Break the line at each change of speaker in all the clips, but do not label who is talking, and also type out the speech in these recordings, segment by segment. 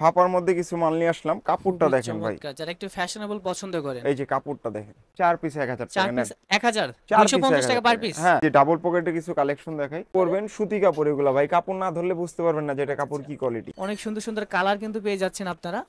ফাপার মধ্যে কিছু মাল নিয়ে আসলাম। কাপড়টা
খুবই
দেখেন ভাই,
চমৎকার, যারা একটু ফ্যাশনেবল পছন্দ করেন।
এই যে কাপড়টা দেখেন, 4 পিস 1000
চার
টাকা
পিস
নেন।
1000,
4 পিস
250 টাকা
1000
পার
টাকা,
পিস।
হ্যাঁ। যে ডাবল পকেটে কিছু কালেকশন দেখাই, করবেন সুতি কাপড় এগুলো ভাই, কাপড় না ধরলে বুঝতে পারবেন না যে এটা
আচ্ছা
কাপড়
আচ্ছা,
কি কোয়ালিটি।
অনেক সুন্দর সুন্দর কালার কিন্তু পেয়ে যাচ্ছেন আপনারা।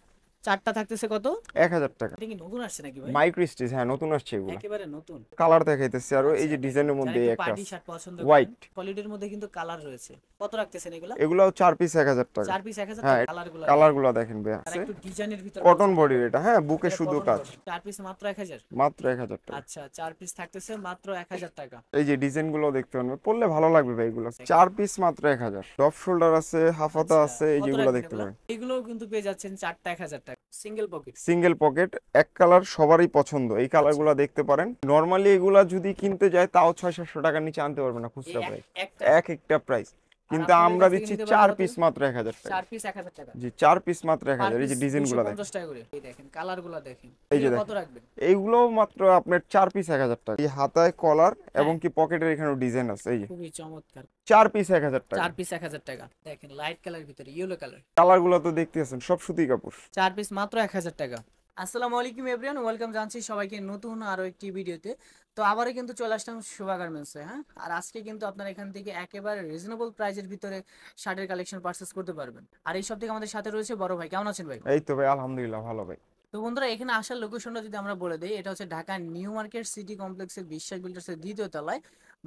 চারটা থাকতেছে কত?
1000 টাকা।
এটা কি নতুন আসছে নাকি ভাই?
মাইক্রো স্টিচ, হ্যাঁ নতুন আসছে এগুলো।
একেবারে নতুন।
কালার দেখাইতেছে আরো, এই
আচ্ছা
যে
দেখেন,
ডিজাইনের
যারা
মধ্যে
একটু
একটা
পার্টি
আছে
শার্ট পছন্দ করেন,
হোয়াইট।
কোয়ালিটির মধ্যে কিন্তু কালার রয়েছে। কত রাখতেছেন এগুলা?
এগুলো 4 পিস 1000 টাকা।
4 পিস 1000
হ্যাঁ,
টাকা। কালারগুলো
কালার
দেখেন,
গুলো দেখেন ভাই,
আর
আছে
একটু ডিজাইনের ভিতর
কটন
পছন্দ
বডির
করেন।
এটা, হ্যাঁ বুকে
এটা
শুধু
কটন
কাজ।
বডি, 4 পিস মাত্র 1000।
মাত্র 1000 টাকা।
আচ্ছা, 4 পিস থাকতেছে মাত্র 1000 টাকা।
এই যে ডিজাইন গুলো দেখতে পারবেন, পরলে ভালো লাগবে ভাই এগুলো। 4 পিস মাত্র 1000। টপ শোল্ডার আছে, হাফাতা
আচ্ছা,
আছে, এই
কত
যেগুলো
রাখবেন
দেখতে
এগুলা?
পারেন।
এগুলোও কিন্তু পেয়ে যাচ্ছেন চারটা 1000 টাকা, সিঙ্গেল পকেট।
সিঙ্গেল পকেট, এক কালার সবারই পছন্দ, এই কালার
আচ্ছা,
গুলা দেখতে পারেন। নরমালি এগুলা যদি কিনতে যায় তাও 600-700 টাকার নিচে আনতে পারবে না
এই
খুচরা প্রাইস,
একটা।
এক একটা প্রাইস।
আর
কিন্তু
আপনাদের
আমরা
কাছ থেকে
দিচ্ছি
নিতে পারবে
4
কত?
পিস মাত্র 1000 টাকা।
4 পিস 1000 টাকা।
জি, 4 পিস মাত্র
পার
1000। এই
পিস
যে ডিজাইন গুলা দেখেন,
250 টাকা করে। এই দেখেন কালারগুলো দেখেন।
এই যে
এগুলো কত
দেখেন,
রাখবেন?
এইগুলো মাত্র আপনার 4 পিস 1000 টাকা। এই হাতায় কলার
হ্যাঁ,
এবং কি পকেটের এখানেও ডিজাইন আছে, এই যে
খুবই চমৎকার।
4 পিস 1000 টাকা।
4 পিস 1000 টাকা। দেখেন লাইট কালার ভিতরে ইয়েলো কালার।
কালার গুলো তো দেখতেছেন সব সুতি কাপড়।
4 পিস মাত্র 1000 টাকা। আসসালামু আলাইকুম এভরিওয়ান, ওয়েলকাম জানাচ্ছি সবাইকে নতুন আরো একটি ভিডিওতে। তো আবারও কিন্তু চলে আসলাম শুভা গার্মেন্টসে, হ্যাঁ। আর আজকে কিন্তু আপনারা এখান থেকে একেবারে রিজনেবল প্রাইজের ভিতরে শার্টের কালেকশন পারচেজ করতে পারবেন। আর এই সব থেকে আমাদের সাথে রয়েছে বড় ভাই। কেমন আছেন ভাই?
এই তো ভাই আলহামদুলিল্লাহ ভালো ভাই।
তো বন্ধুরা, এখানে আসার লোকেশনটা যদি আমরা বলে দিই, এটা হচ্ছে ঢাকা নিউ মার্কেট সিটি কমপ্লেক্সের বিশ্বাস বিল্ডার্সের দ্বিতীয় তলায়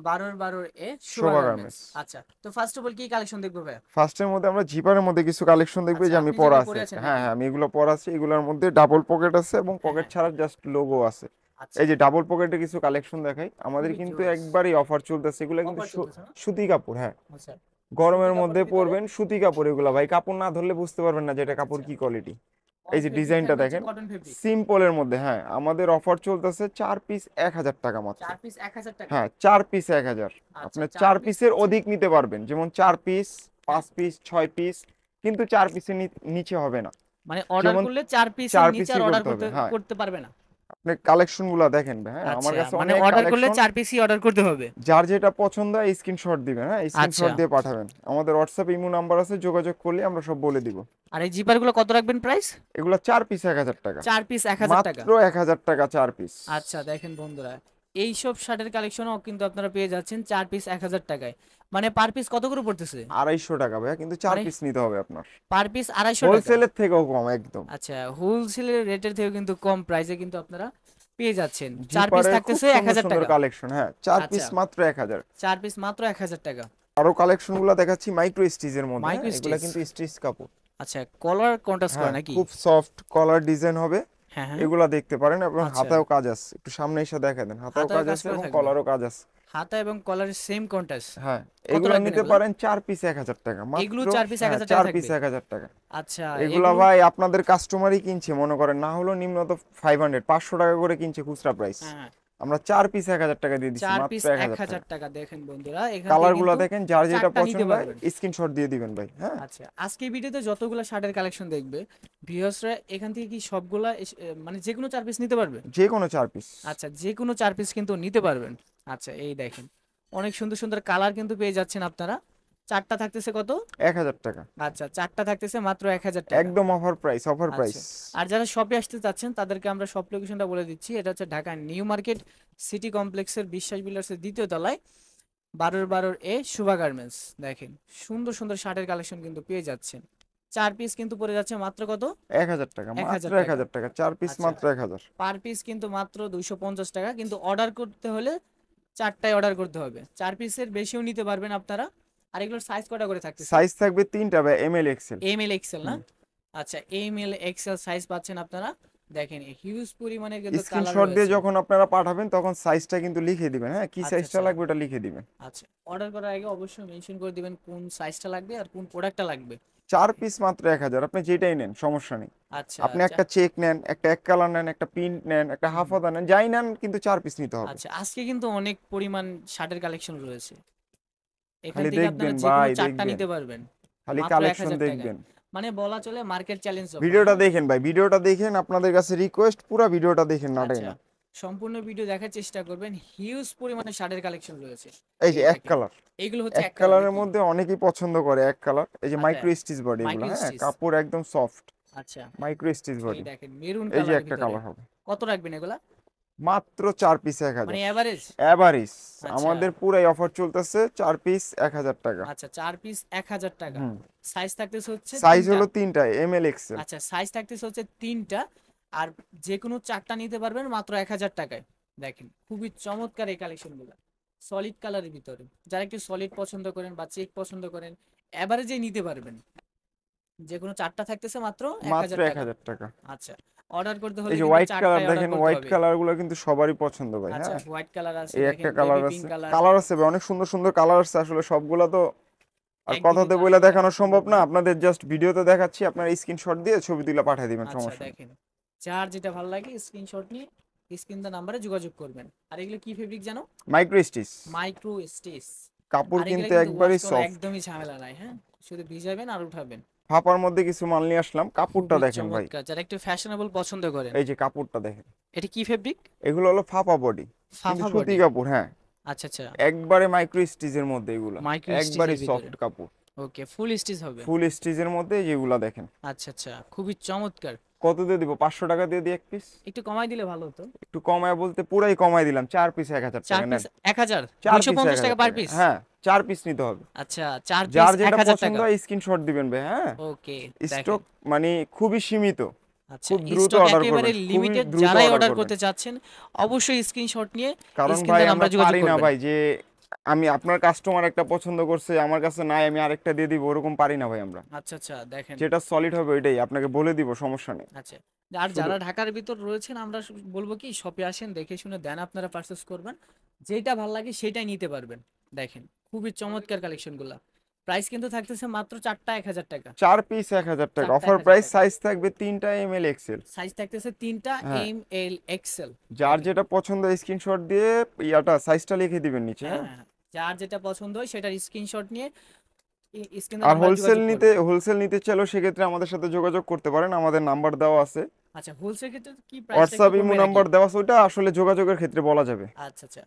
12-12 এ শুভা
শোভা
গার্মেন্টস।
গার্মেন্টস।
আচ্ছা, তো ফার্স্ট অফ অল কি কালেকশন দেখবো ভাই?
ফার্স্টের মধ্যে আমরা জিপারের মধ্যে কিছু কালেকশন দেখবো, এই
আচ্ছা,
যে আমি
আপনি
পরা
যেগুলো
আছে
পরে
একটা।
আছেন
হ্যাঁ
নাকি?
হ্যাঁ, আমি এগুলো পরা আছে। এগুলোর মধ্যে ডাবল পকেট আছে এবং
হ্যাঁ
পকেট
হ্যাঁ।
ছাড়া জাস্ট লোগো আছে।
আচ্ছা,
এই যে ডাবল পকেটে কিছু কালেকশন দেখাই, আমাদের
খুবই
কিন্তু
জোস।
একবারই অফার চলতেছে, এগুলো কিন্তু
অফার চলতেছে না?
সুতি কাপড়, হ্যাঁ।
আচ্ছা, সুতি
গরমের মধ্যে
কাপড়ের ভিতরে।
পরবেন সুতি কাপড়, এগুলো ভাই কাপড় না ধরলে বুঝতে পারবেন না যে এটা
আচ্ছা
কাপড়
আচ্ছা,
কি কোয়ালিটি।
অল
এই যে
ফেব্রিক
ডিজাইনটা
থাকবে হচ্ছে
দেখেন,
কটন ফেব্রিক।
সিম্পলের মধ্যে, হ্যাঁ। আমাদের অফার চলতেছে 4 পিস 1000 টাকা মাত্র।
4 পিস 1000 টাকা।
হ্যাঁ, 4 পিস 1000।
আচ্ছা,
আপনি
4
4
পিস
পিসের
থাকছে।
অধিক নিতে পারবেন, যেমন 4 পিস,
হ্যাঁ,
5 পিস, 6 পিস, কিন্তু 4 পিসের নিচে হবে না।
মানে অর্ডার
যেমন
করলে 4 পিসের
4
নিচে আর
পিসই
অর্ডার
করতে
করতে
হবে, হ্যাঁ।
করতে পারবে না।
আপনি কালেকশন গুলা দেখেন ভাই, হ্যাঁ আমার
আচ্ছা,
কাছে
মানে
অনেক
অর্ডার করলে
কালেকশন।
4 পিসই অর্ডার করতে হবে।
যার যেটা পছন্দ হয় স্ক্রিনশট দিবেন, হ্যাঁ
আচ্ছা,
স্ক্রিনশট দিয়ে পাঠাবেন। আমাদের হোয়াটসঅ্যাপ ইমো নাম্বার আছে, যোগাযোগ করলে আমরা সব বলে দিব।
আর এই জিপার গুলো কত রাখবেন প্রাইস?
এগুলা 4 পিস 1000 টাকা।
4 পিস 1000 টাকা।
মাত্র 1000 টাকা 4 পিস।
আচ্ছা দেখেন বন্ধুরা, এই সব শার্টের কালেকশনও কিন্তু আপনারা পেয়ে যাচ্ছেন 4 পিস 1000 টাকায়। মানে পার পিস কত করে পড়তেছে?
250 টাকা ভাইয়া, কিন্তু 4
মানে
পিস নিতে হবে আপনার।
পার পিস 250 টাকা।
হোলসেলের থেকেও কম একদম।
আচ্ছা, হোলসেলের রেটের থেকে কিন্তু কম প্রাইসে কিন্তু আপনারা পেয়ে যাচ্ছেন। 4 পিস
জিপারের খুব
থাকতেছে
সুন্দর
1000
সুন্দর
টাকা।
কালেকশন, হ্যাঁ 4 পিস
আচ্ছা,
মাত্র 1000।
4 পিস মাত্র 1000 টাকা।
আরো কালেকশন গুলো দেখাচ্ছি মাইক্রো স্টিচের মধ্যে, হ্যাঁ
মাইক্রো
এগুলা
স্টিচ।
কিন্তু স্টিচ কাপড়।
আচ্ছা, কলার কন্ট্রাস্ট করে
হ্যাঁ,
নাকি?
খুব সফট কলার ডিজাইন হবে।
হ্যাঁ হ্যাঁ।
এগুলা দেখতে পারেন, এবং
আচ্ছা,
হাতায়ও কাজ আছে, একটু সামনে এসে দেখা দেন, হাতায়ও
হাতায়
কাজ
কাজ
আছে
করে
এবং
থাকবে।
কলারও কাজ আছে।
হাতা এবং কলারের সেম কন্ট্রাস্ট।
হ্যাঁ,
কত
এগুলা
রাখবেন
নিতে
এগুলা?
পারেন 4 পিস 1000 টাকা
এগুলো
মাত্র।
4 পিস
হ্যাঁ,
1000 টাকা
4 পিস
থাকবে।
1000 টাকা।
আচ্ছা,
এগুলা
এগুলো।
ভাই আপনাদের কাস্টমারই কিনছে, মনে করেন না হলো নিম্ন তো 500 টাকা করে কিনছে খুচরা প্রাইস।
হ্যাঁ হ্যাঁ,
আমরা 4 পিস 1000 টাকা দিয়ে দিচ্ছি
4
মাত্র
পিস
1000 টাকা।
1000 টাকা। দেখেন বন্ধুরা, এখান থেকে
কালার গুলা
কিন্তু
দেখেন, যার যেটা
চারটা নিতে
পছন্দ হয়
পারবেন।
স্ক্রিনশট দিয়ে দিবেন ভাই, হ্যাঁ।
আচ্ছা, আজকে এই ভিডিওতে যতগুলো শার্টের কালেকশন দেখবে ভিউয়ার্সরা, এখান থেকে কি সবগুলা মানে যে কোনো 4 পিস নিতে পারবে?
যে কোনো 4 পিস।
আচ্ছা, যে কোনো 4 পিস কিন্তু নিতে পারবেন। আচ্ছা, এই দেখেন অনেক সুন্দর সুন্দর কালার কিন্তু পেয়ে যাচ্ছেন আপনারা। চারটা থাকতেছে কত?
1000 টাকা।
আচ্ছা, চারটা থাকতেছে মাত্র 1000 টাকা।
একদম অফার প্রাইস, অফার প্রাইস।
আচ্ছা, আর যারা শপে আসতে চাচ্ছেন তাদেরকে আমরা শপ লোকেশনটা বলে দিচ্ছি। এটা হচ্ছে ঢাকা নিউ মার্কেট সিটি কমপ্লেক্সের বিশ্বাস বিল্ডার্সের দ্বিতীয় তলায় 12-12 এ শুভা গার্মেন্টস। দেখেন সুন্দর সুন্দর শার্টের কালেকশন কিন্তু পেয়ে যাচ্ছেন। 4 পিস কিন্তু পড়ে যাচ্ছে মাত্র কত?
1000 টাকা,
1000
মাত্র
টাকা।
1000 টাকা 4 পিস
আচ্ছা,
মাত্র 1000।
পার পিস কিন্তু মাত্র 250 টাকা, কিন্তু অর্ডার করতে হলে চারটায় অর্ডার করতে হবে। 4 পিসের বেশিও নিতে পারবেন আপনারা। আর এগুলোর সাইজ কটা করে থাকতেছে?
সাইজ থাকবে 3টা ভাই, M L XL.
M L XL না? আচ্ছা, এম এল এক্সেল সাইজ পাচ্ছেন আপনারা। দেখেন হিউজ পরিমাণে কিন্তু কালার
স্ক্রিনশট দিয়ে
রয়েছে।
যখন আপনারা পাঠাবেন তখন সাইজটা কিন্তু লিখে দিবেন, হ্যাঁ কি
আচ্ছা
সাইজটা
আচ্ছা।
লাগবে ওটা লিখে দিবেন।
আচ্ছা, অর্ডার করার আগে অবশ্যই মেনশন করে দিবেন কোন সাইজটা লাগবে আর কোন প্রোডাক্টটা লাগবে।
4 পিস মাত্র 1000, আপনি যেটাই নেন সমস্যা নেই।
আচ্ছা
আপনি
আচ্ছা।
একটা চেক নেন, একটা এক কালার নেন, একটা প্রিন্ট নেন, একটা হাফ হাতা নেন, যাই নেন, কিন্তু 4 পিস নিতে হবে।
আচ্ছা, আজকে কিন্তু অনেক পরিমাণ শার্টের কালেকশন রয়েছে। এখান
খালি
থেকে আপনারা
দেখবেন
যে কোনো
ভাই,
চারটা
দেখবেন,
নিতে পারবেন
খালি
মাত্র
কালেকশন
1000 টাকায়।
দেখবেন।
মানে বলা চলে মার্কেট চ্যালেঞ্জ অফার।
ভিডিওটা দেখেন ভাই, ভিডিওটা দেখেন, আপনাদের কাছে রিকোয়েস্ট পুরো ভিডিওটা দেখেন, নাটাই
আচ্ছা,
না।
সম্পূর্ণ ভিডিও দেখার চেষ্টা করবেন। হিউজ পরিমাণে শার্টের কালেকশন রয়েছে।
এই যে
এই
এক
দেখেন,
কালার,
এইগুলো হচ্ছে
এক
এক কালার
কালারের
নাকি?
মধ্যে অনেকেই পছন্দ করে এক কালার। এই যে
আচ্ছা,
মাইক্রো স্টিচ বডি এগুলো,
মাইক্রো
হ্যাঁ
স্টিচ।
কাপড় একদম সফট।
আচ্ছা,
মাইক্রো স্টিচ
এই
বডি।
দেখেন মেরুন
এই যে
কালারের
একটা
ভিতরে।
কালার হবে,
কত রাখবেন এগুলা?
মাত্র 4 পিস
মানে
1000।
এভারেজ?
এভারেজ
আচ্ছা,
আমাদের পুরাই অফার চলতেছে, 4 পিস 1000 টাকা।
আচ্ছা 4 পিস 1000 টাকা।
হুম,
সাইজ থাকতেছে হচ্ছে
সাইজ
3টা।
হলো 3টা, এম এল এক্সেল।
আচ্ছা, সাইজ থাকতেছে হচ্ছে 3টা। আর যে কোনো 4টা নিতে পারবেন মাত্র 1000 টাকায়। দেখেন খুবই চমৎকার এই কালেকশনগুলো, সলিড কালারের ভিতরে। যারা একটু সলিড পছন্দ করেন বা চেক পছন্দ করেন, এভারেজে নিতে পারবেন। যে কোনো 4টা থাকতেছে মাত্র
মাত্র
1000 টাকা।
1000 টাকা।
আচ্ছা, অর্ডার করতে
এই
হলে
যে
কিন্তু
হোয়াইট কালার
4টাই অর্ডার
দেখেন,
করতে
হোয়াইট
হবে।
কালার গুলো কিন্তু সবারই পছন্দ ভাই।
আচ্ছা,
হ্যাঁ,
হোয়াইট কালার আছে,
এই
দেখেন
একটা
বেবি
কালার
পিঙ্ক
আছে,
কালার।
কালার আছে ভাই, অনেক সুন্দর সুন্দর কালার আছে। আসলে সবগুলা তো আর
একদমই
কথাতে
তো
বলে
আসলে
দেখানো
দেখানো
সম্ভব
সম্ভব
না,
না।
আপনাদের জাস্ট ভিডিওতে দেখাচ্ছি, আপনার স্ক্রিনশট দিয়ে ছবি তুলে পাঠিয়ে দিবেন,
আচ্ছা
সমস্যা নেই।
দেখেন, যার যেটা ভালো লাগে স্ক্রিনশট নিয়ে স্ক্রিন দা নাম্বারে যোগাযোগ করবেন। আর এগুলো কি ফেব্রিক জানো?
Micro stitch,
micro stitch.
কাপড়
আর এগুলো
কিন্তু
কিন্তু ওয়াশ
একবারই
করা
সফট।
একদমই ঝামেলা নাই, হ্যাঁ, শুধু ভিজাবেন আর উঠাবেন।
ফাপার মধ্যে কিছু মাল নিয়ে আসলাম, কাপড়টা
খুবই
দেখেন ভাই।
চমৎকার, যারা একটু ফ্যাশনেবল পছন্দ করেন।
এই যে কাপড়টা দেখেন,
এটা কি ফেব্রিক?
এগুলো হলো ফাপা বডি, কিন্তু
ফাফা
সুতি
বডি।
কাপড়। হ্যাঁ,
আচ্ছা আচ্ছা,
একবারে মাইক্রো স্টিচের মধ্যে এগুলা,
মাইক্রো
একবারে
স্টিচের ভিতরে।
সফট কাপড়,
ওকে, ফুল স্টিচ হবে।
ফুল স্টিচের মধ্যে যেগুলা দেখেন।
আচ্ছা আচ্ছা, খুবই চমৎকার।
কত দিয়ে দিব? 500 টাকা দিয়ে দিই এক পিস।
একটু কমাই দিলে ভালো হতো।
একটু কমায় বলতে পুরাই কমাই দিলাম, 4 পিস 1000
4
টাকা
পিস
নেন।
1000,
4 পিস
250 টাকা
1000
পার
টাকা,
পিস।
হ্যাঁ 4 পিস নিতে হবে।
আচ্ছা, 4 পিস
যার যেটা
1000
পছন্দ
টাকা।
হয় স্ক্রিনশট দিবেন ভাই। হ্যাঁ,
ওকে, দেখেন।
স্টক মানে খুবই সীমিত,
আচ্ছা,
খুব দ্রুত
স্টক
অর্ডার
একেবারে
করবেন, খুবই
লিমিটেড।
দ্রুত
যারাই
অর্ডার
অর্ডার
করবেন।
করতে চাচ্ছেন অবশ্যই স্ক্রিনশট নিয়ে
কারণ
স্ক্রিন
ভাই
দেন
আমরা
আমরা যোগাযোগ
পারি না
করবেন।
ভাই যে আমি আপনার কাস্টমার একটা পছন্দ করছে, আমার কাছে নাই, আমি আরেকটা দিয়ে দিব, ওরকম পারি না ভাই আমরা।
আচ্ছা আচ্ছা, দেখেন।
যেটা সলিড হবে ওইটাই আপনাকে বলে দিব, সমস্যা নেই।
আচ্ছা, আর
শুধু
যারা ঢাকার ভিতর রয়েছেন আমরা বলবো কি শপে আসেন, দেখে শুনে দেন আপনারা পারচেস করবেন। যেটা ভালো লাগে সেটাই নিতে পারবেন। দেখেন খুবই চমৎকার কালেকশনগুলা। প্রাইস কিন্তু থাকতেছে মাত্র 4টা 1000 টাকা।
4 পিস 1000 টাকা,
4টা
অফার
1000
প্রাইস।
টাকা।
সাইজ থাকবে 3টা এম এল এক্সেল।
সাইজ থাকতেছে 3টা
হ্যাঁ,
এম এল এক্সেল।
যার
দেখেন।
যেটা পছন্দ স্ক্রিনশট দিয়ে ইয়াটা সাইজটা লিখে দিবেন নিচে।
হ্যাঁ
হ্যাঁ,
হ্যাঁ হ্যাঁ। যার যেটা পছন্দ হয় সেটার স্ক্রিনশট নিয়ে স্ক্রিনে
আর
নাম্বারে যোগাযোগ করবেন।
হোলসেল নিতে চাইলেও সেক্ষেত্রে আমাদের সাথে যোগাযোগ করতে পারেন, আমাদের নাম্বার দেওয়া আছে,
আচ্ছা, হোলসেল ক্ষেত্রে কি প্রাইসটা একটু
হোয়াটসঅ্যাপ ইমো
কমবে নাকি?
নাম্বার দেওয়া আছে, ওইটা আসলে যোগাযোগের ক্ষেত্রে বলা যাবে।
আচ্ছা আচ্ছা,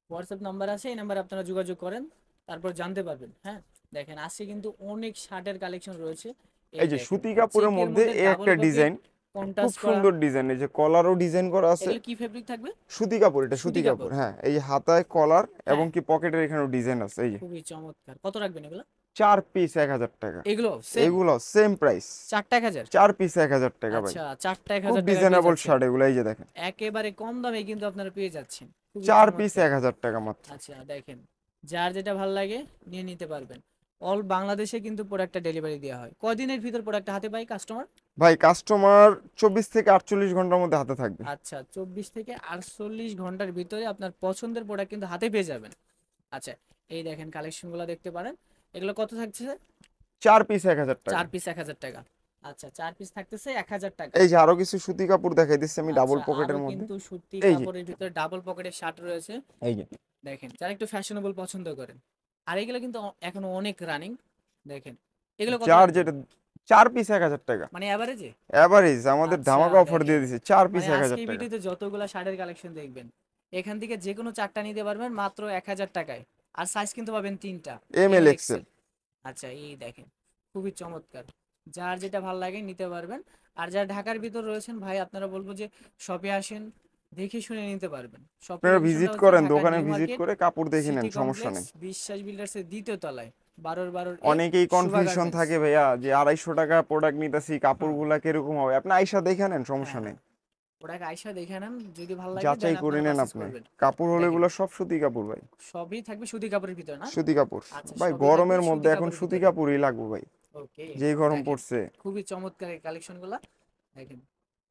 হোয়াটসঅ্যাপ নাম্বার আছে, এই নাম্বারে আপনারা যোগাযোগ করেন, তারপর জানতে পারবেন। হ্যাঁ, দেখেন আজকে কিন্তু অনেক শার্টের কালেকশন রয়েছে। এই
এই যে
দেখেন,
সুতি কাপড়ের
চেকের
মধ্যে
মধ্যে
এই
ডাবল
একটা
পকেট
ডিজাইন, খুব
কন্ট্রাস্ট করা।
সুন্দর ডিজাইন, এই যে কলারও ডিজাইন করা আছে।
এগুলো কি ফেব্রিক থাকবে?
সুতি কাপড়, এটা
সুতি
সুতি কাপড়।
কাপড়।
হ্যাঁ, এই যে হাতায় কলার এবং
হ্যাঁ,
কি পকেটের এখানেও ডিজাইন আছে। এই যে
খুবই চমৎকার। কত রাখবেন এগুলো?
4 পিস 1000 টাকা,
এগুলো সেম
এগুলো সেম প্রাইস,
4টা 1000?
4 পিস 1000 টাকা ভাই।
আচ্ছা, 4টা
খুব
1000 টাকা পেয়ে
ডিজাইনেবল
যাচ্ছেন।
শার্ট এগুলো, এই যে দেখেন,
একেবারে কম দামে কিন্তু আপনারা পেয়ে যাচ্ছেন, খুবই
4 পিস
চমৎকার।
1000 টাকা মাত্র।
আচ্ছা দেখেন, যার যেটা ভালো লাগে নিয়ে নিতে পারবেন। অল বাংলাদেশে কিন্তু প্রোডাক্টটা ডেলিভারি দেওয়া হয়। কদিনের ভিতর প্রোডাক্টটা হাতে পাই কাস্টমার?
ভাই কাস্টমার 24 থেকে 48 ঘন্টার মধ্যে হাতে থাকবে।
আচ্ছা, 24 থেকে 48 ঘন্টার ভিতরে আপনার পছন্দের প্রোডাক্ট কিন্তু হাতে পেয়ে যাবেন। আচ্ছা, এই দেখেন কালেকশনগুলো দেখতে পারেন। এগুলো কত থাকছে?
4 পিস 1000 টাকা।
4 পিস 1000 টাকা। আচ্ছা, 4 পিস থাকতেছে 1000 টাকা।
এই যে আরো কিছু সুতি কাপড় দেখাই দিচ্ছি আমি ডাবল
আচ্ছা, আরো
পকেটের মধ্যে।
কিন্তু সুতি
এই যে,
কাপড়ের ভিতরে ডাবল পকেটের শার্ট রয়েছে।
এই যে
দেখেন, যারা একটু ফ্যাশনেবল পছন্দ করেন। আর এগুলো কিন্তু এখনো অনেক রানিং। দেখেন, এগুলো কত
যার
রাখবেন?
যেটা, 4 পিস 1000 টাকা,
মানে এভারেজে?
এভারেজ আমাদের
আচ্ছা
ধামাকা অফার
দেখেন,
দিয়ে দিছে, 4 পিস
মানে
1000
আজকে এই
টাকা।
ভিডিওতে যতগুলা শার্টের কালেকশন দেখবেন, এখান থেকে যে কোনো 4টা নিতে পারবেন মাত্র 1000 টাকায়। আর সাইজ কিন্তু পাবেন 3টা
M
M
L
L
XL.
XL. আচ্ছা, এই দেখেন খুবই চমৎকার। যার যেটা ভালো লাগে নিতে পারবেন। আর যারা ঢাকার ভিতর রয়েছেন ভাই, আপনারা বলবো যে শপে আসেন, দেখে শুনে নিতে পারবেন। শপের
আপনারা
লোকেশনটা
ভিজিট
হচ্ছে
করেন,
ঢাকা
দোকানে
নিউ
ভিজিট
মার্কেট,
করে কাপড় দেখে নেন,
সিটি
সমস্যা
কমপ্লেক্স,
নেই।
বিশ্বাস বিল্ডার্সের দ্বিতীয় তলায়, 12-12
অনেকেই
শুভা
কনফিউশন
গার্মেন্টস।
থাকে ভাইয়া যে 250 টাকা প্রোডাক্ট নিতেছি,
হুম,
কাপড়গুলা কিরকম হবে, আপনি আইসা দেখে নেন, সমস্যা
হ্যাঁ
নেই।
হ্যাঁ, ওটাকে আয়সা দেখে নেন, যদি ভালো লাগে দেন
যাচাই করে
আপনারা
নেন
পারচেজ
আপনি।
করবেন।
কাপড় হলে
দেখেন,
এগুলো সব সুতি কাপড় ভাই,
সবই থাকবে সুতি কাপড়ের ভিতরে না?
সুতি কাপড়।
আচ্ছা,
ভাই
সবই থাকবে
গরমের
সুতি
মধ্যে এখন
কাপড়ের
সুতি
ভিতরে।
কাপড়ই লাগবে ভাই,
ওকে,
যেই গরম
দেখেন
পড়ছে।
খুবই চমৎকার এই কালেকশনগুলো। দেখেন,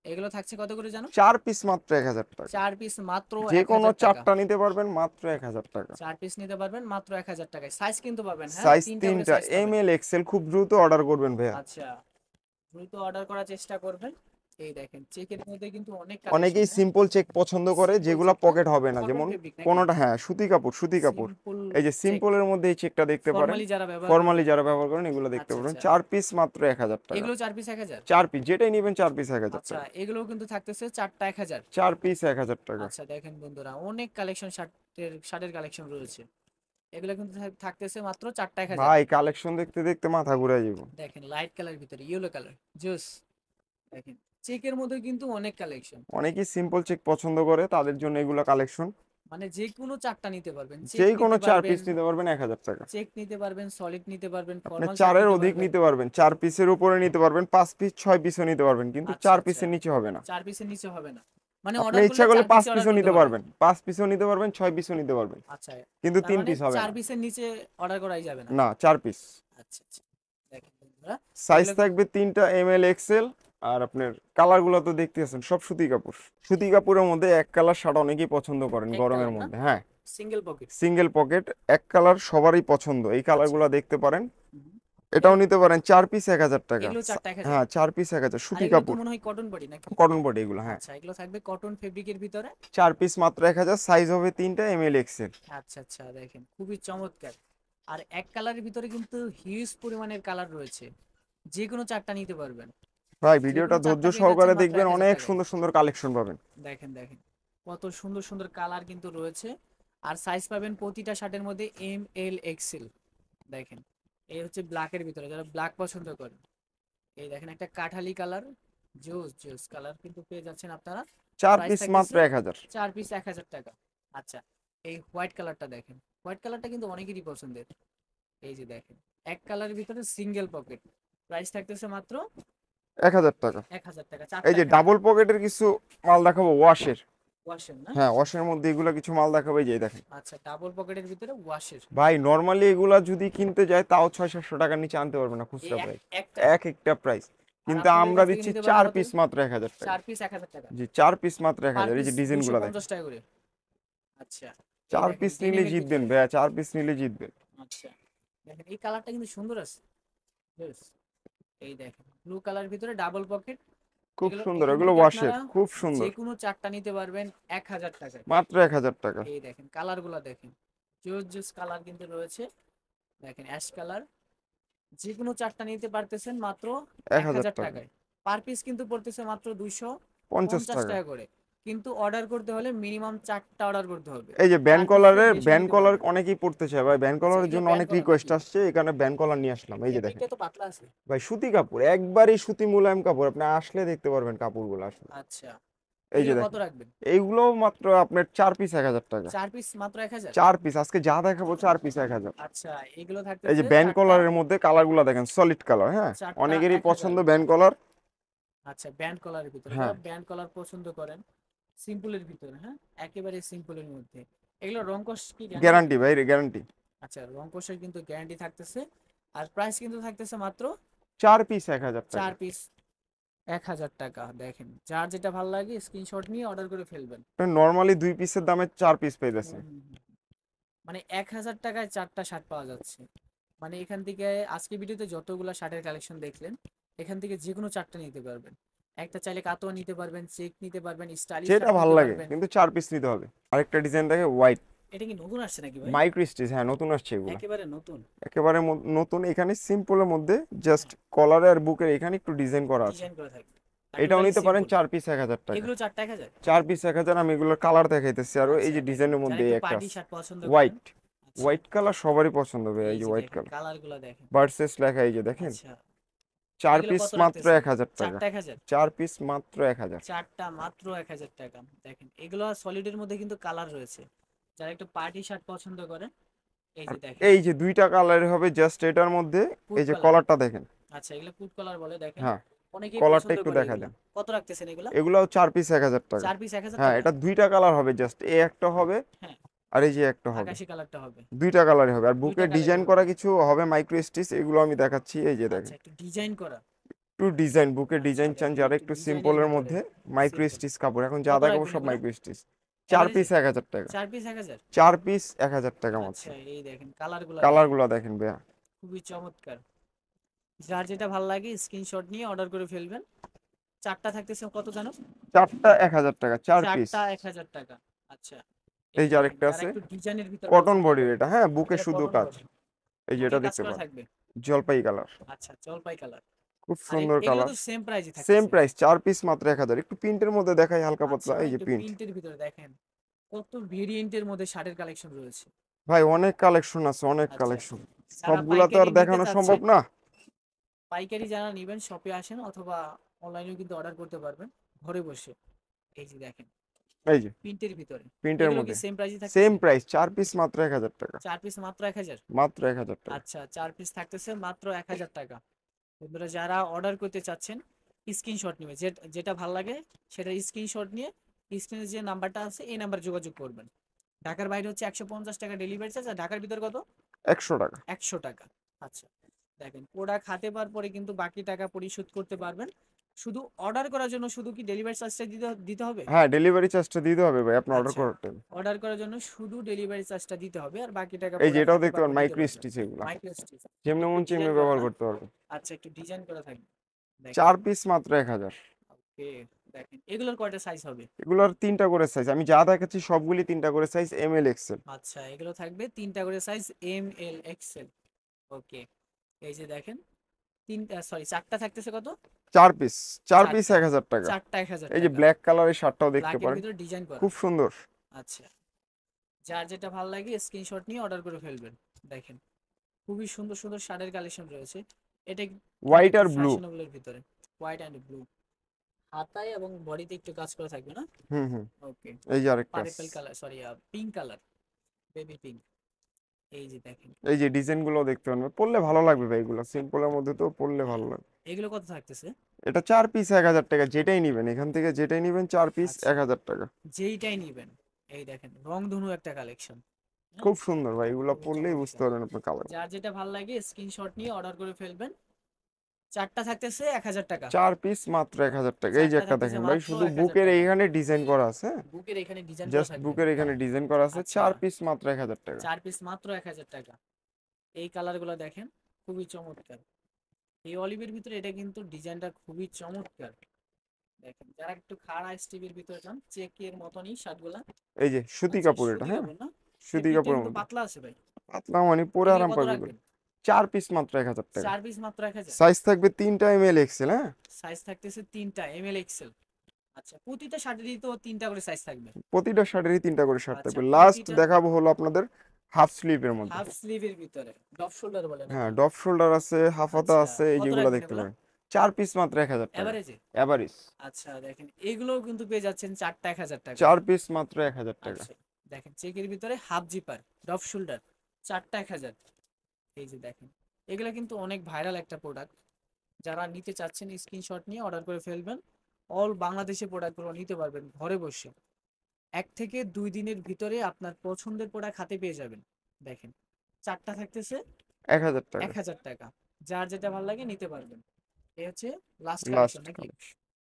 এগুলো থাকছে কত করে জানো?
4 পিস মাত্র 1000 টাকা,
4 পিস মাত্র
যে কোনো
1000 টাকা।
4টা নিতে পারবেন মাত্র 1000 টাকা।
4 পিস নিতে পারবেন মাত্র 1000 টাকায়। সাইজ কিন্তু পাবেন, হ্যাঁ,
সাইজ
3টা করে
3টা
সাইজ
এম
পাবেন।
এল এক্সেল, খুব দ্রুত অর্ডার করবেন ভাইয়া।
আচ্ছা, দ্রুত অর্ডার করার চেষ্টা করবেন। এই দেখেন, চেকের মধ্যে কিন্তু অনেক কালেকশন,
অনেকেই
হ্যাঁ।
সিম্পল চেক পছন্দ করে,
সিম্পল
যেগুলো
চেকটা
পকেট হবে না,
কটন
যেমন
ফেব্রিক নাকি?
কোনোটা, হ্যাঁ সুতি কাপড়, সুতি কাপড়।
সিম্পল
এই যে
চেক,
সিম্পলের মধ্যে এই চেকটা দেখতে পারেন,
ফর্মালি যারা ব্যবহার
ফর্মালি
করবেন।
যারা ব্যবহার করেন এগুলো দেখতে
আচ্ছা
পারেন।
আচ্ছা,
4 পিস মাত্র 1000 টাকা।
এগুলো 4 পিস 1000?
4 পিস যেটাই নেবেন 4 পিস 1000
আচ্ছা,
টাকা।
এগুলোও কিন্তু থাকতেছে 4টা 1000।
4 পিস 1000 টাকা।
আচ্ছা দেখেন বন্ধুরা, অনেক কালেকশন, শার্টের কালেকশন রয়েছে। এগুলো কিন্তু থাকতেছে মাত্র 4টা 1000।
ভাই কালেকশন দেখতে দেখতে মাথা ঘুরে যাবো।
দেখেন, লাইট কালার ভিতরে ইয়েলো কালার, জুস। দেখেন চেকের মধ্যে কিন্তু অনেক কালেকশন।
অনেকেই সিম্পল চেক পছন্দ করে, তাদের জন্য এগুলো কালেকশন।
মানে যে কোনো চারটা নিতে পারবেন, চেক
যেই কোনো
নিতে
4
পারবেন,
পিস নিতে পারবেন 1000 টাকা।
চেক নিতে পারবেন, সলিড নিতে পারবেন,
আপনি
ফর্মাল শার্ট
4 এর
নিতে
অধিক
পারবেন।
নিতে পারবেন, 4 পিসের উপরে নিতে পারবেন, 5 পিস 6 পিসও নিতে পারবেন, কিন্তু
আচ্ছা
4
আচ্ছা,
পিসের নিচে হবে না।
4 পিসের নিচে হবে না, মানে
আপনি
অর্ডার
ইচ্ছা
করলে
করলে
4
5
পিসে অর্ডার
পিসও
করতে
নিতে
পারবেন।
পারবেন, 5 পিসও নিতে পারবেন, 6 পিসও নিতে পারবেন,
আচ্ছা,
কিন্তু
তার
3
মানে
পিস হবে
4
না।
পিসের নিচে অর্ডার করাই যাবে না।
না, 4 পিস।
আচ্ছা আচ্ছা, দেখেন বন্ধুরা,
সাইজ
এগুলো
থাকবে 3টা, এম এল, এক্সেল। আর আপনার কালারগুলো তো দেখতেছেন সব সুতি কাপড়। সুতি কাপড়ের মধ্যে এক কালার শার্ট অনেকেই পছন্দ করেন
এক
গরমের
কালার না,
মধ্যে। হ্যাঁ,
সিঙ্গেল পকেট।
সিঙ্গেল পকেট, এক কালার সবারই পছন্দ, এই
আচ্ছা,
কালারগুলো দেখতে পারেন।
হুম।
এটাও
এগুলো
নিতে পারেন, 4 পিস 1000 টাকা।
এগুলো 4টা 1000।
হ্যাঁ, 4 পিস 1000,
আর
সুতি
এগুলো তো
কাপড়,
মনে হয় কটন বডি নাকি?
কটন বডি এগুলো। হ্যাঁ,
আচ্ছা, এগুলো থাকবে কটন ফেব্রিকের ভিতরে।
4 পিস মাত্র 1000, সাইজ হবে 3টা, এম এল, এক্সেল।
আচ্ছা আচ্ছা, দেখেন খুবই চমৎকার। আর এক কালারের ভিতরে কিন্তু হিউজ পরিমাণের কালার রয়েছে, যে কোনো 4টা নিতে পারবেন।
ভাই
যে
ভিডিওটা
কোনো
ধৈর্য
4টা পেয়ে যাচ্ছেন
সহকারে
মাত্র
দেখবেন,
1000
অনেক
টাকায়।
সুন্দর সুন্দর কালেকশন পাবেন।
দেখেন দেখেন কত সুন্দর সুন্দর কালার কিন্তু রয়েছে। আর সাইজ পাবেন প্রতিটা শার্টের মধ্যে এম এল এক্সেল। দেখেন এই হচ্ছে ব্ল্যাকের ভিতরে, যারা ব্ল্যাক পছন্দ করেন। এই দেখেন একটা কাঠালি কালার, জোস জোস কালার কিন্তু পেয়ে যাচ্ছেন আপনারা।
4
প্রাইস
পিস মাত্র
থাকতেছে
1000।
4 পিস 1000 টাকা। আচ্ছা, এই হোয়াইট কালারটা দেখেন, হোয়াইট কালারটা কিন্তু অনেকেরই পছন্দের। এই যে দেখেন, এক কালারের ভিতরে সিঙ্গেল পকেট, প্রাইস থাকতেছে মাত্র
1000 টাকা।
1000 টাকা।
এই
চারটা
যে
1000।
ডাবল পকেটের কিছু মাল দেখাবো, ওয়াশের।
ওয়াশের না?
হ্যাঁ, ওয়াশের মধ্যে এগুলো কিছু মাল দেখাবো, এই যে দেখেন।
আচ্ছা, ডাবল পকেটের ভিতরে ওয়াশের।
ভাই নরমালি এগুলা যদি কিনতে যায় তাও 600-700 টাকার নিচে আনতে পারবে না
এই
খুচরা প্রাইস,
একটা।
এক একটা প্রাইস।
আর
কিন্তু
আপনাদের
আমরা
কাছ থেকে
দিচ্ছি
নিতে পারবে
4
কত?
পিস মাত্র 1000 টাকা।
4 পিস 1000 টাকা।
জি, 4 পিস মাত্র
পার
1000। এই
পিস
যে ডিজাইনগুলো দেখেন।
250 টাকা করে। আচ্ছা, এই
4
দেখেন
পিস নিলে
ডেনিমের
জিতবেন
ভিতরে।
ভাইয়া, 4 পিস নিলে জিতবেন।
আচ্ছা, দেখেন এই কালারটা কিন্তু সুন্দর আছে। বেশ। এই দেখেন ব্লু কালার ভিতরে ডাবল পকেট।
খুব
এগুলো
সুন্দর,
এখান
এগুলো
থেকে
ওয়াশের,
আপনারা
খুব
যে
সুন্দর।
কোনো 4টা নিতে পারবেন 1000 টাকায়।
মাত্র 1000 টাকা।
এই দেখেন কালারগুলো দেখেন, জোস জোস কালার কিন্তু রয়েছে। দেখেন অ্যাশ কালার, যে কোনো 4টা নিতে পারতেছেন মাত্র
1000
1000
টাকা।
টাকায়। পার পিস কিন্তু পড়তেছে মাত্র
50
250
টাকা।
টাকা করে। কিন্তু অর্ডার করতে হলে মিনিমাম 4টা অর্ডার করতে হবে।
এই যে ব্যান্ড
তার নিচে
কলারের,
বেশি
ব্যান্ড
নিতে
কলার
পারবেন না।
অনেকেই পড়তে চায় ভাই, ব্যান্ড
আচ্ছা,
কলারের
এগুলো
জন্য
ব্যান্ড
অনেক
কলার
রিকোয়েস্ট
নাকি?
আসছে, এখানে ব্যান্ড কলার নিয়ে আসলাম। এই যে দেখেন
ফেব্রিকটা তো পাতলা আছে।
ভাই, সুতি কাপড়, একবারই সুতি মোলায়েম কাপড়, আপনি আসলে দেখতে পারবেন কাপড়গুলো আসলে।
আচ্ছা,
এই যে
এগুলো কত
দেখেন,
রাখবেন?
এইগুলো মাত্র আপনার 4 পিস 1000 টাকা।
4 পিস মাত্র 1000।
4 পিস আজকে যা দেখাবো 4 পিস 1000।
আচ্ছা, এগুলো
এই যে
থাকতেছে
ব্যান্ড
4টা।
কলারের মধ্যে কালারগুলো দেখেন, সলিড কালার। হ্যাঁ,
4টা
অনেকেরই
1000।
পছন্দ ব্যান্ড কলার।
আচ্ছা, ব্যান্ড কলারের ভিতরে,
হ্যাঁ,
যারা ব্যান্ড কলার পছন্দ করেন, সিম্পলের ভিতরে, হ্যাঁ একেবারে সিম্পলের মধ্যে। এগুলো রংকশ কি গ্যারান্টি
গ্যারান্টি
নাকি?
ভাই, গ্যারান্টি।
আচ্ছা, রংকশের কিন্তু গ্যারান্টি থাকতেছে। আর প্রাইস কিন্তু থাকতেছে মাত্র
4 পিস 1000 টাকা।
4 পিস 1000 টাকা। দেখেন যার যেটা ভালো লাগে স্ক্রিনশট নিয়ে অর্ডার করে ফেলবেন।
নরমালি 2 পিসের দামে 4 পিস
হুম,
পাইতেছেন।
হুম, হুম। মানে 1000 টাকায় 4টা শার্ট পাওয়া যাচ্ছে। মানে এখান থেকে আজকে ভিডিওতে যতগুলা শার্টের কালেকশন দেখলেন, এখান থেকে যে কোনো 4টা নিতে পারবেন। একটা চাইলে কাতোয়া নিতে পারবেন, চেক নিতে পারবেন, স্টাইলিশ
যেটা
শার্ট
ভালো
নিতে
লাগে,
পারবেন।
কিন্তু 4 পিস নিতে হবে। আরেকটা ডিজাইন দেখে, হোয়াইট
এটা কি নতুন আসছে নাকি ভাই?
Micro stitch. হ্যাঁ, নতুন আসছে এগুলো,
একেবারে নতুন।
একেবারে নতুন। এখানে সিম্পলের মধ্যে জাস্ট কলারে আর বুকের এখানে একটু ডিজাইন করা আছে।
ডিজাইন করা থাকবে,
এটাও
একেবারে
নিতে পারেন,
সিম্পল।
4 পিস 1000 টাকা।
এগুলো 4টা 1000।
4 পিস 1000। আমি এগুলোর কালার দেখাইতেছি আরো। এই
আচ্ছা,
যে
দেখেন
ডিজাইনের
যারা
মধ্যে
একটু
একটা
পার্টি
আছে,
শার্ট পছন্দ করেন।
হোয়াইট।
আচ্ছা,
হোয়াইট কালার সবারই পছন্দ হবে, এই
এই
যে
যে
হোয়াইট
দেখেন
কালার,
কালারগুলো দেখেন।
ভার্সেস লেখা, এই যে দেখেন।
আচ্ছা,
4
এগুলো
পিস
কত
মাত্র
রাখতেছেন?
1000 টাকা।
4টা 1000।
4 পিস মাত্র 1000।
4টা মাত্র 1000 টাকা। দেখেন এগুলো সলিডের মধ্যে কিন্তু কালার রয়েছে, যারা একটু পার্টি শার্ট পছন্দ করেন। এই
আর
যে দেখেন
এই যে দুইটা কালার হবে জাস্ট এটার মধ্যে।
কুট
এই যে
কালার।
কলারটা দেখেন।
আচ্ছা, এগুলো কুট কালার বলে, দেখেন
হ্যাঁ,
অনেকেই
কলারটা
পছন্দ
একটু
করে
দেখা
এগুলা।
দেন।
কত রাখতেছেন এগুলা?
এগুলাও 4 পিস 1000 টাকা।
4 পিস 1000
হ্যাঁ,
টাকা।
এটা দুইটা কালার হবে জাস্ট, এই একটা হবে
হ্যাঁ,
আর এই যে একটা হবে।
আকাশি কালারটা হবে।
দুইটা কালারই হবে। আর
দুইটা
বুকে
কালারই
ডিজাইন
হবে।
করা কিছু হবে, মাইক্রো স্টিচ, এগুলো আমি দেখাচ্ছি। এই যে
আচ্ছা,
দেখেন,
একটু ডিজাইন করা।
একটু ডিজাইন, বুকে
আচ্ছা,
ডিজাইন চান
দেখেন
যারা,
একটু
একটু
ডিজাইনের
সিম্পলের
ভিতরে।
মধ্যে মাইক্রো
সিম্পল।
স্টিচ কাপড়। এখন যা
কত
দেখাবো
রাখবেন
সব
এগুলা?
Micro stitch. 4 পিস
এভারেজে
1000 টাকা।
4 পিস 1000।
4 পিস 1000 টাকা মাত্র।
আচ্ছা, এই দেখেন কালারগুলো দেখেন,
কালারগুলো দেখেন ভাইয়া।
খুবই চমৎকার। যার যেটা ভালো লাগে স্ক্রিনশট নিয়ে অর্ডার করে ফেলবেন। 4টা থাকতেছে কত জানো?
4টা 1000 টাকা, 4 পিস।
4টা 1000 টাকা। আচ্ছা, এই
এই
যে
যে
দেখেন
আরেকটা
যারা
আছে,
একটু ডিজাইনের ভিতর
কটন
পছন্দ
বডির
করেন,
এটা। হ্যাঁ, বুকে
এটা
শুধু
কটন
কাজ।
বডি।
এই যে
বুকে
এটা
কাজ
দেখতে
করা
পারেন,
থাকবে।
জলপাই কালার,
আচ্ছা, জলপাই কালার।
খুব
আর
সুন্দর
এগুলো
কালার।
তো সেম প্রাইসই
সেম
থাকতেছে।
প্রাইস, 4 পিস মাত্র 1000। একটু প্রিন্টের মধ্যে দেখাই, হালকা পাতলা।
আচ্ছা,
এই যে
একটু
প্রিন্ট।
প্রিন্টের ভিতরে দেখেন কত ভেরিয়েন্টের মধ্যে শার্টের কালেকশন রয়েছে।
ভাই অনেক কালেকশন আছে, অনেক
আচ্ছা,
কালেকশন।
যারা
সবগুলা তো
পাইকারি
আর
নিতে
দেখানো সম্ভব
চাচ্ছেন,
না।
পাইকারি যারা নেবেন শপে আসেন, অথবা অনলাইনেও কিন্তু অর্ডার করতে পারবেন ঘরে বসে। এই যে দেখেন
এই যে
প্রিন্টের ভিতরে,
প্রিন্টের
এগুলো কি
মধ্যে
সেম প্রাইসই
সেম
থাকতেছে?
প্রাইস, 4 পিস মাত্র 1000 টাকা।
4 পিস মাত্র 1000।
মাত্র 1000 টাকা।
আচ্ছা 4 পিস থাকতেছে মাত্র 1000 টাকা। বন্ধুরা যারা অর্ডার করতে চাচ্ছেন স্ক্রিনশট নেবে, যেটা ভালো লাগে সেটা স্ক্রিনশট নিয়ে স্ক্রিনে যে নাম্বারটা আছে এই নাম্বার যোগাযোগ করবেন। ঢাকার বাইরে হচ্ছে 150 টাকা ডেলিভারি চার্জ, আর ঢাকার ভিতর কত?
100 টাকা।
100 টাকা। আচ্ছা দেখেন প্রোডাক্ট হাতে পাওয়ার পরে কিন্তু বাকি টাকা পরিশোধ করতে পারবেন। শুধু অর্ডার করার জন্য শুধু কি ডেলিভারি চার্জটা দিতে দিতে হবে?
হ্যাঁ, ডেলিভারি চার্জটা দিতে হবে ভাই আপনি অর্ডার
আচ্ছা
করার টাইম।
অর্ডার করার জন্য শুধু ডেলিভারি চার্জটা দিতে হবে, আর বাকি টাকা
এই যে
প্রোডাক্ট
এটাও
হাতে
দেখতে
পাওয়ার
পারেন,
পর দিতে
মাইক্রো
পারবেন।
স্টিচ এগুলা,
মাইক্রো স্টিচ
যেমনি
একটু
মন
ডিজাইন
চেমনি
করা
ব্যবহার
না?
করতে পারবেন।
আচ্ছা একটু ডিজাইন করা থাকবে দেখেন।
4 পিস মাত্র 1000।
ওকে দেখেন এগুলোর কয়টা সাইজ হবে?
এগুলোর 3টা করে সাইজ, আমি যা দেখাচ্ছি সবগুলি 3টা করে সাইজ, এম এল এক্সেল।
আচ্ছা এগুলো থাকবে 3টা করে সাইজ, এম এল এক্সেল। ওকে এই যে দেখেন তিনটা, সরি 4টা থাকতেছে কত?
4 পিস, 4 পিস
4টা,
1000 টাকা।
4টা 1000
এই যে
টাকা।
ব্ল্যাক কালারের শার্টটাও দেখতে
ব্ল্যাকের
পারেন,
ভিতরে ডিজাইন করা।
খুব সুন্দর।
আচ্ছা যার যেটা ভালো লাগে স্ক্রিনশট নিয়ে অর্ডার করে ফেলবেন। দেখেন খুবই সুন্দর সুন্দর শার্টের কালেকশন রয়েছে। এটা কিন্তু
হোয়াইট
একটু
আর ব্লু।
ফ্যাশনেবলের ভিতরে, হোয়াইট অ্যান্ড ব্লু। হাতায় এবং বডিতে একটু কাজ করা থাকবে না?
হুম হুম।
ওকে
এই যে আরেকটা,
purple colour, sorry pink colour, baby pink. এই যে দেখেন
এই যে ডিজাইন গুলো দেখতে পারেন, পরলে ভালো লাগবে ভাই, এগুলো সিম্পলের মধ্যে তো পরলে ভালো লাগবে।
এগুলো কত থাকতেছে?
এটা 4 পিস 1000 টাকা, যেটাই নিবেন এখান থেকে, যেটাই নিবেন 4 পিস
আচ্ছা
1000 টাকা।
যেইটাই নিবেন। এই দেখেন রংধনু একটা কালেকশন,
খুব সুন্দর ভাই, এগুলো
খুবই
পরলেই বুঝতে
চমৎকার।
পারবেন আপনার কালার।
যার যেটা ভালো লাগে স্ক্রিনশট নিয়ে অর্ডার করে ফেলবেন। 4টা থাকতেছে 1000 টাকা।
4 পিস মাত্র 1000 টাকা। এই যে
4টা
একটা
থাকতেছে
দেখেন ভাই,
মাত্র
শুধু
1000
বুকের
টাকা।
এইখানে ডিজাইন করা আছে,
বুকের এখানে ডিজাইন করা
জাস্ট
থাকবে।
বুকের এখানে ডিজাইন করা আছে,
আচ্ছা
4 পিস মাত্র 1000 টাকা।
4 পিস মাত্র 1000 টাকা। এই কালারগুলো দেখেন খুবই চমৎকার। এই অলিভের ভিতরে এটা কিন্তু ডিজাইনটা খুবই চমৎকার। দেখেন যারা একটু খাড়া স্টিভের ভিতরে চান চেকের মতনই শার্টগুলা।
এই যে সুতি
আচ্ছা
কাপড় এটা,
সুতি
হ্যাঁ
কাপড় না? এই
সুতি
পিঠটা
কাপড়ের
কিন্তু
মধ্যে
পাতলা আছে ভাই।
পাতলা, মানে পরে
এগুলো
আরাম
কত
পাবে এগুলো।
রাখবেন?
4 পিস মাত্র 1000 টাকা।
4 পিস মাত্র 1000।
সাইজ থাকবে 3টা এম এল এক্সেল, হ্যাঁ
সাইজ থাকতেছে 3টা এম এল এক্সেল। আচ্ছা প্রতিটা শার্টেরই তো 3টা করে সাইজ থাকবে?
প্রতিটা শার্টেরই 3টা করে শার্ট
আচ্ছা
থাকবে। লাস্ট
প্রতিটা
দেখাবো হলো আপনাদের হাফ স্লিভের মধ্যে।
হাফ স্লিভের ভিতরে ডপ শোল্ডার বলে
হ্যাঁ,
নাকি?
ডপ শোল্ডার আছে, হাফ হাতা
আচ্ছা
আছে, এই
কত
যেগুলো
রাখবেন
দেখতে
এগুলা?
পারেন। 4 পিস মাত্র 1000 টাকা।
এভারেজে?
এভারেজ।
আচ্ছা দেখেন এগুলোও কিন্তু পেয়ে যাচ্ছেন 4টা 1000 টাকা।
4 পিস মাত্র 1000 টাকা।
আচ্ছা দেখেন চেকের ভিতরে হাফ জিপার ডপ শোল্ডার 4টা 1000। এই যে দেখেন এগুলো কিন্তু অনেক ভাইরাল একটা প্রোডাক্ট। যারা নিতে চাচ্ছেন স্ক্রিনশট নিয়ে অর্ডার করে ফেলবেন। অল বাংলাদেশে প্রোডাক্টগুলো নিতে পারবেন ঘরে বসে। 1 থেকে 2 দিনের ভিতরে আপনার পছন্দের প্রোডাক্ট হাতে পেয়ে যাবেন। দেখেন 4টা থাকতেছে
1000 টাকা।
1000 টাকা। যার যেটা ভালো লাগে নিতে পারবেন। এই হচ্ছে লাস্ট
লাস্ট
কালেকশন নাকি?
কালেকশন।